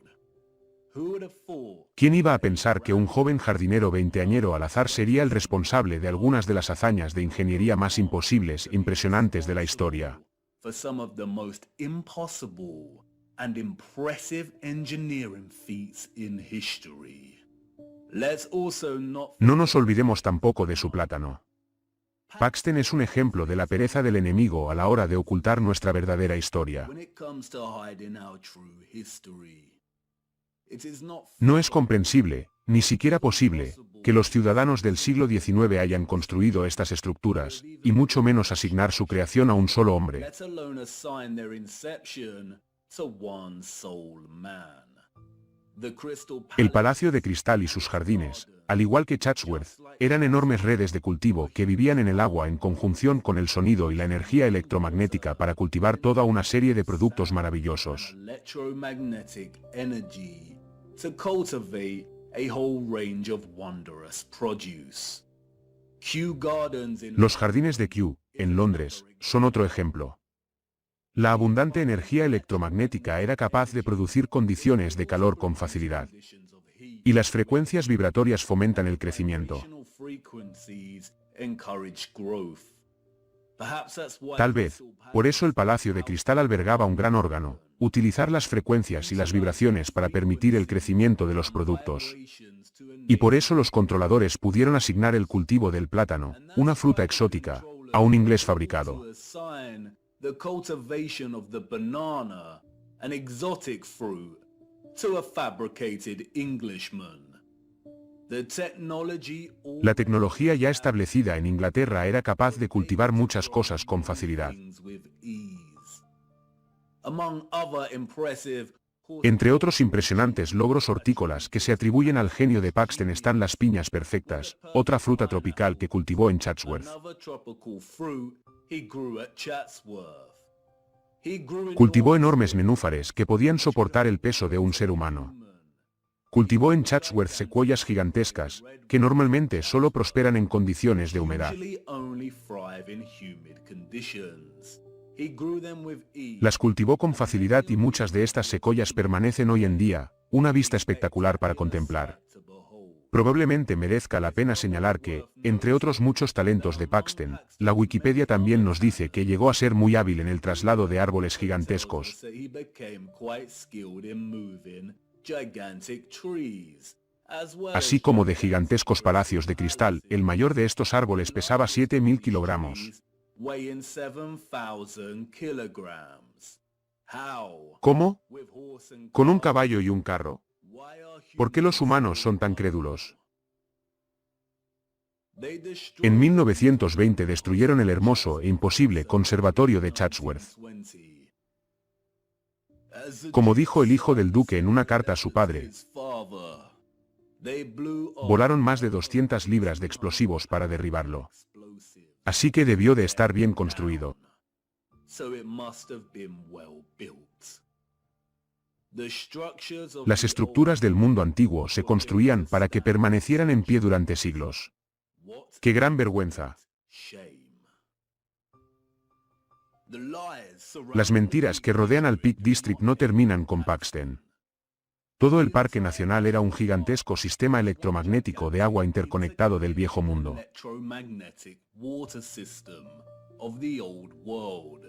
Who would have thought ¿Quién iba a pensar que un joven jardinero veinteañero al azar sería el responsable de algunas de las hazañas de ingeniería más imposibles e impresionantes de la historia? for some of the most impossible and impressive engineering feats in history? Let's also not No nos olvidemos tampoco de su plátano. Paxton es un ejemplo de la pereza del enemigo a la hora de ocultar nuestra verdadera historia. when it comes to hiding our true history. It is not No es comprensible, ni siquiera posible, que los ciudadanos del siglo XIX hayan construido estas estructuras, y mucho menos asignar su creación a un solo hombre. let alone assign their inception to one sole man. The Crystal El Palace Palacio de Cristal y sus jardines, al igual que Chatsworth, eran enormes redes de cultivo que vivían en el agua en conjunción con el sonido y la energía electromagnética para cultivar toda una serie de productos maravillosos. electromagnetic energy to cultivate a whole range of wondrous produce. Kew Gardens in Los jardines de Kew, en Londres, son otro ejemplo. La abundante energía electromagnética era capaz de producir condiciones de calor con facilidad, conditions of heat. y las frecuencias vibratorias fomentan el crecimiento. Vibrational frequencies encourage growth. Perhaps that's why Tal vez, Crystal Palace por eso el Palacio de Cristal albergaba un gran órgano, utilizar las frecuencias y las vibraciones para permitir el crecimiento de los productos. vibrations to Y por eso los controladores pudieron asignar el cultivo del plátano, una fruta exótica, a un inglés fabricado. to assign the cultivation of the banana, an exotic fruit, to a fabricated Englishman. The technology La tecnología ya establecida en Inglaterra era capaz de cultivar muchas cosas con facilidad. things with ease. Among other impressive Entre otros impresionantes logros hortícolas que se atribuyen al genio de Paxton están las piñas perfectas, otra fruta tropical que cultivó en Chatsworth. another tropical fruit he grew at Chatsworth. He grew Cultivó enormes nenúfares que podían soportar el peso de un ser humano. Cultivó en Chatsworth secuoyas gigantescas, que normalmente solo prosperan en condiciones de humedad. usually only thrive in humid conditions. He grew them with ease. Las cultivó con facilidad y muchas de estas secuoyas permanecen hoy en día, una vista espectacular para contemplar. To behold. Probablemente merezca la pena señalar que, entre otros muchos talentos de Paxton, la Wikipedia también nos dice que llegó a ser muy hábil en el traslado de árboles gigantescos. So he became quite skilled in moving gigantic trees, as well Así as como de gigantescos palacios de cristal, el mayor de estos árboles pesaba 7.000 kilogramos. trees weighing 7,000 kilograms. How? ¿Cómo? With horse and ¿Con un cart? caballo y un carro? Why are ¿Por qué los humans humanos son tan crédulos? They destroyed En 1920 destruyeron el hermoso e imposible conservatorio de Chatsworth. 20. As a Como dijo el hijo del duque en una carta a su padre, his father, they blew off volaron más de 200 libras de explosivos para derribarlo. explosives. Así que debió de estar bien construido. So it must have been well built. The structures of Las the estructuras del mundo antiguo se construían para que permanecieran en pie durante siglos. old- What ¡Qué gran vergüenza! shame. The lies surrounding Las mentiras que rodean al Peak District no terminan con Paxton. Todo el parque nacional era un gigantesco sistema electromagnético de agua interconectado del viejo mundo. electromagnetic water system of the old world.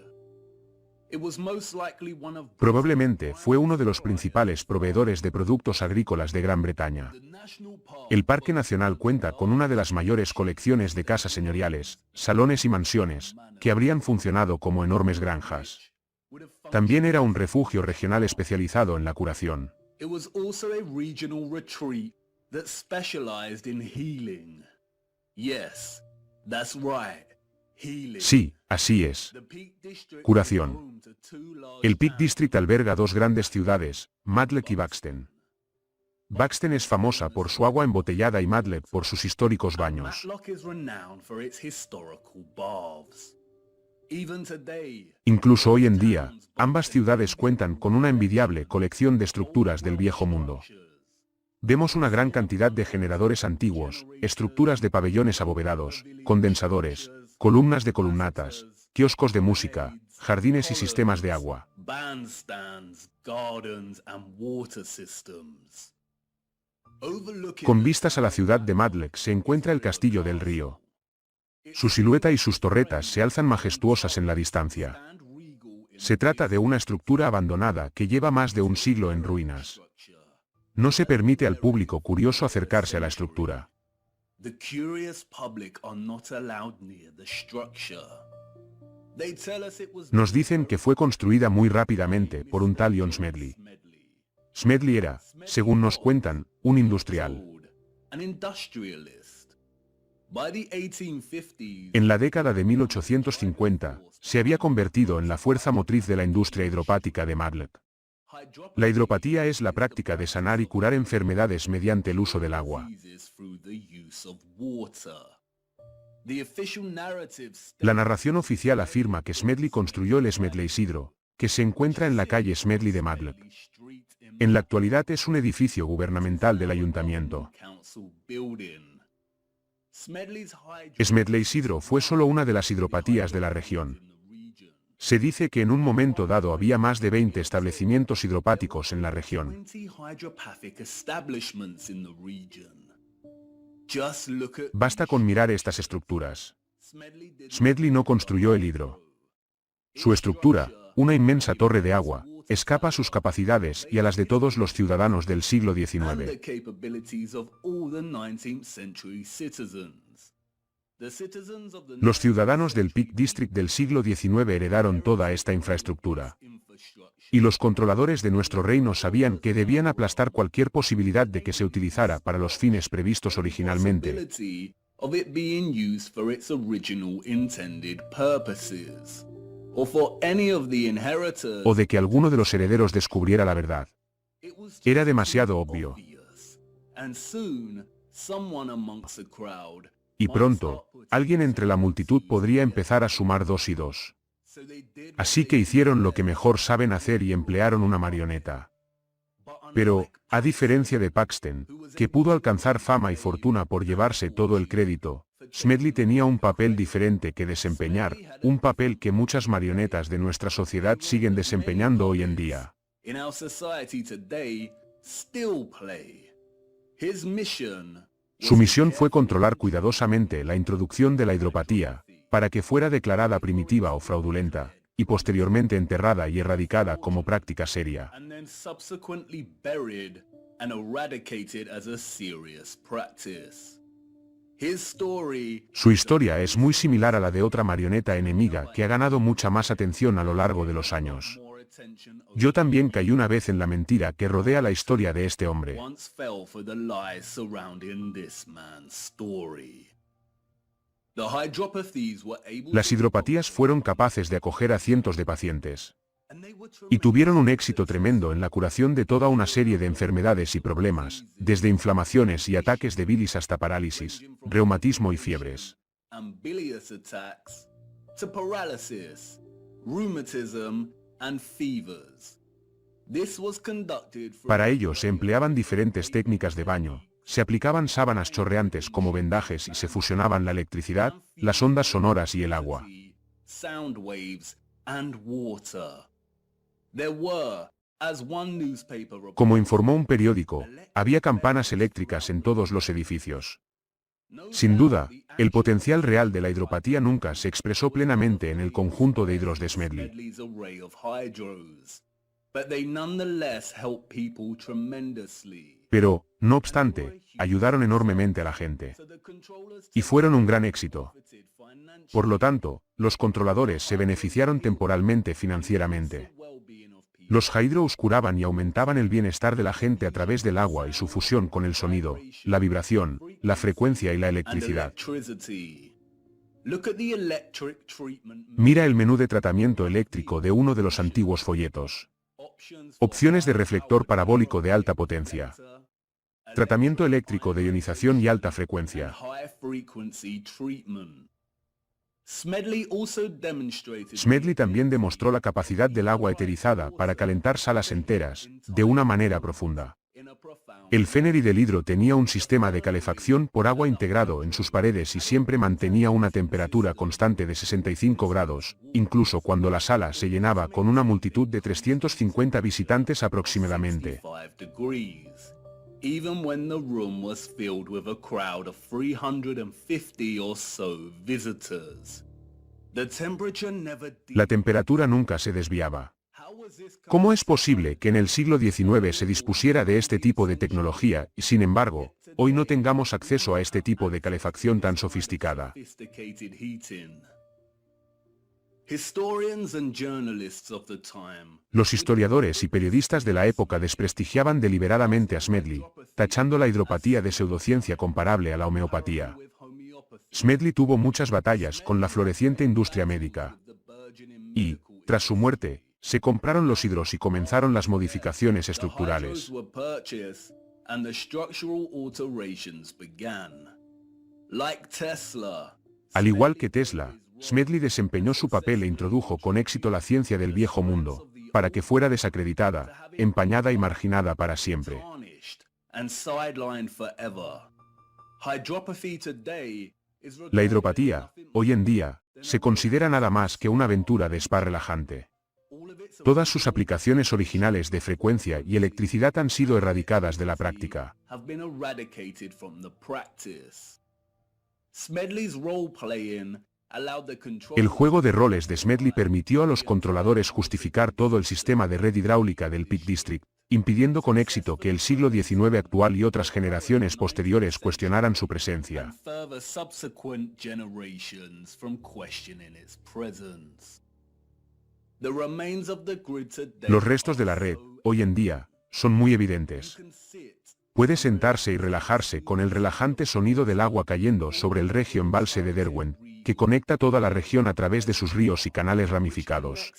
It was most likely one of Probablemente fue uno de los principales proveedores de productos agrícolas de Gran Bretaña. the national park El Parque Nacional cuenta con una de las mayores colecciones de casas señoriales, salones y mansiones, que habrían funcionado como enormes granjas. would have functioned. También era un refugio regional especializado en la curación. It was also a regional retreat that specialized in healing. Yes, that's right. Healing. Sí, así es. The Peak District Curación. is home to two large El Peak towns. District alberga dos grandes ciudades, Madlec y Buxton. Buxton es famosa por su agua embotellada y Madlec por sus históricos baños. Matlock is renowned for its historical baths. Even today, Incluso hoy en día, ambas ciudades cuentan con una envidiable colección de estructuras del viejo mundo. Vemos una gran cantidad de generadores antiguos, estructuras de pabellones abovedados, condensadores, columnas de columnatas, kioscos de música, jardines y sistemas de agua. bandstands, gardens, and water systems. Overlooking Con vistas a la ciudad de Madlec se encuentra el Castillo del Río. Su silueta y sus torretas se alzan majestuosas en la distancia. and regal Se trata de una estructura abandonada que lleva más de un siglo en ruinas. No se permite al público curioso acercarse a la estructura. The curious public are not allowed near the structure. They tell us it was Nos dicen que fue construida muy rápidamente por un tal John Smedley. Smedley era, según nos cuentan, un industrial. an industrialist. By the 1850s, En la década de 1850, se había convertido en la fuerza motriz de la industria hidropática de Madlec. La hidropatía es la práctica de sanar y curar enfermedades mediante el uso del agua. diseases through the use of water. The official narrative La narración oficial afirma que Smedley construyó el Smedley Sidro, que se encuentra en la calle Smedley de Madlec. Street in En la actualidad es un edificio gubernamental del ayuntamiento. council building. Smedley's hydro Smedley Sidro fue solo una de las hidropatías de la región. in the region. Se dice que en un momento dado había más de 20 establecimientos hidropáticos en la región. 20 hydropathic establishments in the region. Just look at Basta con mirar estas estructuras. Smedley did Smedley no construyó el hidro. Su estructura, una inmensa torre de agua, escapa a sus capacidades y a las de todos los ciudadanos del siglo and the XIX. capabilities of all the 19th century citizens. The citizens of the Los ciudadanos del Peak District del siglo XIX heredaron toda esta infraestructura. infrastructure Y los controladores de nuestro reino sabían que debían aplastar cualquier posibilidad de que se utilizara para los fines previstos originalmente. possibility of it being used for its original intended purposes. or for any of the inheritors. o de que alguno de los herederos descubriera la verdad. It was Era just demasiado too obvio. obvious. And soon, someone amongst the crowd Y might pronto, start putting alguien entre la multitud podría empezar a sumar 2 y 2. So they did what Así they que did hicieron lo best. que mejor saben hacer y emplearon una marioneta. But Pero, unlike a diferencia de Paxton, que pudo alcanzar fama y fortuna por llevarse todo el crédito, Smedley tenía un papel diferente que desempeñar, un papel que muchas marionetas de nuestra sociedad siguen desempeñando hoy en día. in our society today still play. His mission Su misión fue controlar cuidadosamente la introducción de la hidropatía, para que fuera declarada primitiva o fraudulenta, y posteriormente enterrada y erradicada como práctica seria. and then subsequently buried and eradicated as a serious practice. His story Su historia es muy similar a la de otra marioneta enemiga que ha ganado mucha más atención a lo largo de los años. more attention of Yo también caí una vez en la mentira que rodea la historia de este hombre. once fell for the lies surrounding this man's story. The hydropathies were able Las to hidropatías fueron capaces de acoger a cientos de pacientes, and they were y tuvieron un éxito tremendo en la curación de toda una serie de enfermedades y problemas, desde inflamaciones y ataques de bilis hasta parálisis, reumatismo y fiebres. and bilious attacks to paralysis, rheumatism, and fevers. This was conducted from Para ello se empleaban diferentes técnicas de baño, se aplicaban sábanas chorreantes como vendajes y se fusionaban la electricidad, las ondas sonoras y el agua. sound waves, and water. There were, as one newspaper reported, Como informó un periódico, había campanas eléctricas en todos los edificios. Sin duda, el potencial real de la hidropatía nunca se expresó plenamente en el conjunto de hidros de Smedley. Smedley's array of hydros, but they nonetheless help people tremendously. Pero, no obstante, ayudaron enormemente a la gente. So the controllers Y fueron un gran éxito. benefited financially Por lo tanto, los controladores se beneficiaron temporalmente financieramente. well-being of people. Los hydros curaban y aumentaban el bienestar de la gente a través del agua y su fusión con el sonido, la vibración, la frecuencia y la And electricidad. electricity. Look at the electric treatment Mira el menú de tratamiento eléctrico de uno de los antiguos folletos. Opciones de reflector parabólico de alta potencia. Tratamiento eléctrico de ionización y alta frecuencia. high frequency treatment. Smedley also demonstrated Smedley también demostró la capacidad del agua eterizada para calentar salas enteras, de una manera profunda. in a profound El Fenery del hidro tenía un sistema de calefacción por agua integrado en sus paredes y siempre mantenía una temperatura constante de 65 grados, incluso cuando la sala se llenaba con una multitud de 350 visitantes aproximadamente. 65 degrees, even when the room was filled with a crowd of 350 or so visitors. The temperature never La temperatura nunca se desviaba. How was this ¿Cómo es posible que en el siglo XIX se dispusiera de este tipo de tecnología y, sin embargo, hoy no tengamos acceso a este tipo de calefacción tan sofisticada? sophisticated heating? Historians and journalists of the time Los historiadores y periodistas de la época desprestigiaban deliberadamente a Smedley, tachando la hidropatía de pseudociencia comparable a la homeopatía. with homeopathy Smedley tuvo muchas batallas con la floreciente industria médica, the burgeoning y, tras su muerte, se compraron los hidros y comenzaron las modificaciones hydros estructurales. were purchased and the structural alterations began. Like Tesla, Al igual que Tesla, Smedley desempeñó su papel e introdujo con éxito la ciencia del viejo mundo, para que fuera desacreditada, empañada y marginada para siempre. tarnished and sidelined forever. Hydropathy today is La hidropatía, hoy en día, se considera nada más que una aventura de spa relajante. Todas sus aplicaciones originales de frecuencia y electricidad han sido erradicadas de la práctica. have been eradicated from the practice. Smedley's role-playing allowed the control El juego de roles de Smedley permitió a los controladores justificar todo el sistema de red hidráulica del Peak District, impidiendo con éxito que el siglo XIX actual y otras generaciones posteriores cuestionaran su presencia. and further subsequent generations from questioning its presence. The remains of the grid today Los restos de la red, hoy en día, son muy evidentes. can sit Puede sentarse y relajarse con el relajante sonido del agua cayendo sobre el regio embalse de Derwent, que conecta toda la región a través de sus ríos y canales ramificados.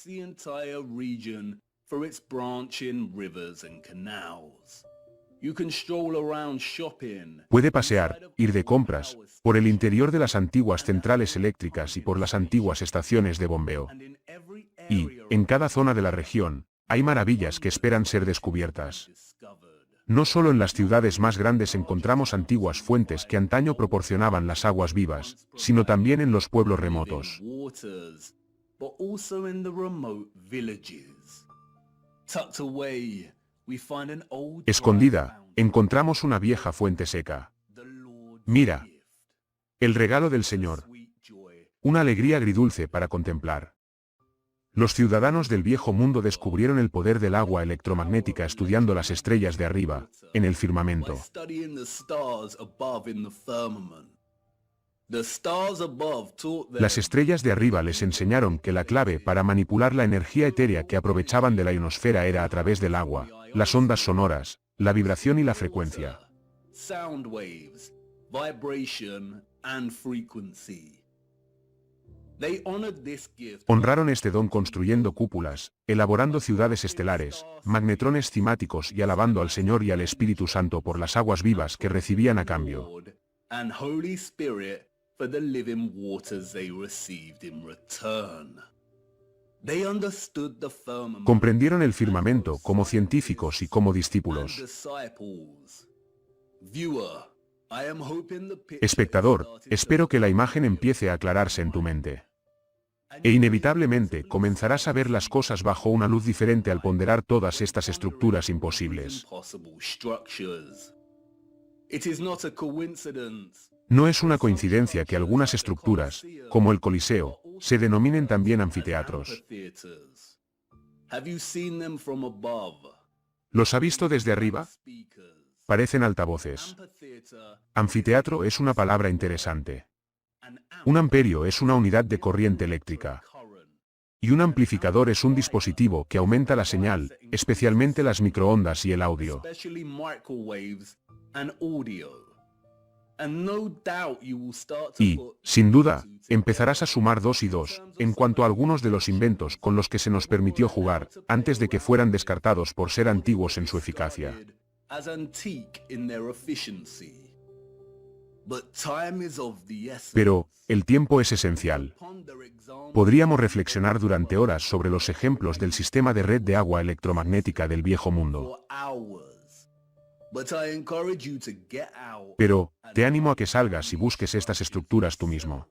Puede pasear, ir de compras, por el interior de las antiguas centrales eléctricas y por las antiguas estaciones de bombeo. Y, en cada zona de la región, hay maravillas que esperan ser descubiertas. No solo en las ciudades más grandes encontramos antiguas fuentes que antaño proporcionaban las aguas vivas, sino también en los pueblos remotos. Escondida, encontramos una vieja fuente seca. Mira, el regalo del Señor. Una alegría agridulce para contemplar. Los ciudadanos del viejo mundo descubrieron el poder del agua electromagnética estudiando las estrellas de arriba, en el firmamento. Las estrellas de arriba les enseñaron que la clave para manipular la energía etérea que aprovechaban de la ionosfera era a través del agua, las ondas sonoras, la vibración y la frecuencia. Honraron este don construyendo cúpulas, elaborando ciudades estelares, magnetrones cimáticos y alabando al Señor y al Espíritu Santo por las aguas vivas que recibían a cambio. Comprendieron el firmamento como científicos y como discípulos. Espectador, espero que la imagen empiece a aclararse en tu mente. E inevitablemente comenzarás a ver las cosas bajo una luz diferente al ponderar todas estas estructuras imposibles. No es una coincidencia que algunas estructuras, como el Coliseo, se denominen también anfiteatros. ¿Los ha visto desde arriba? Parecen altavoces. Anfiteatro es una palabra interesante. Un amperio es una unidad de corriente eléctrica. Y un amplificador es un dispositivo que aumenta la señal, especialmente las microondas y el audio. Y, sin duda, empezarás a sumar 2 y 2, en cuanto a algunos de los inventos con los que se nos permitió jugar, antes de que fueran descartados por ser antiguos en su eficacia. Pero, el tiempo es esencial. Podríamos reflexionar durante horas sobre los ejemplos del sistema de red de agua electromagnética del viejo mundo. Pero, te animo a que salgas y busques estas estructuras tú mismo.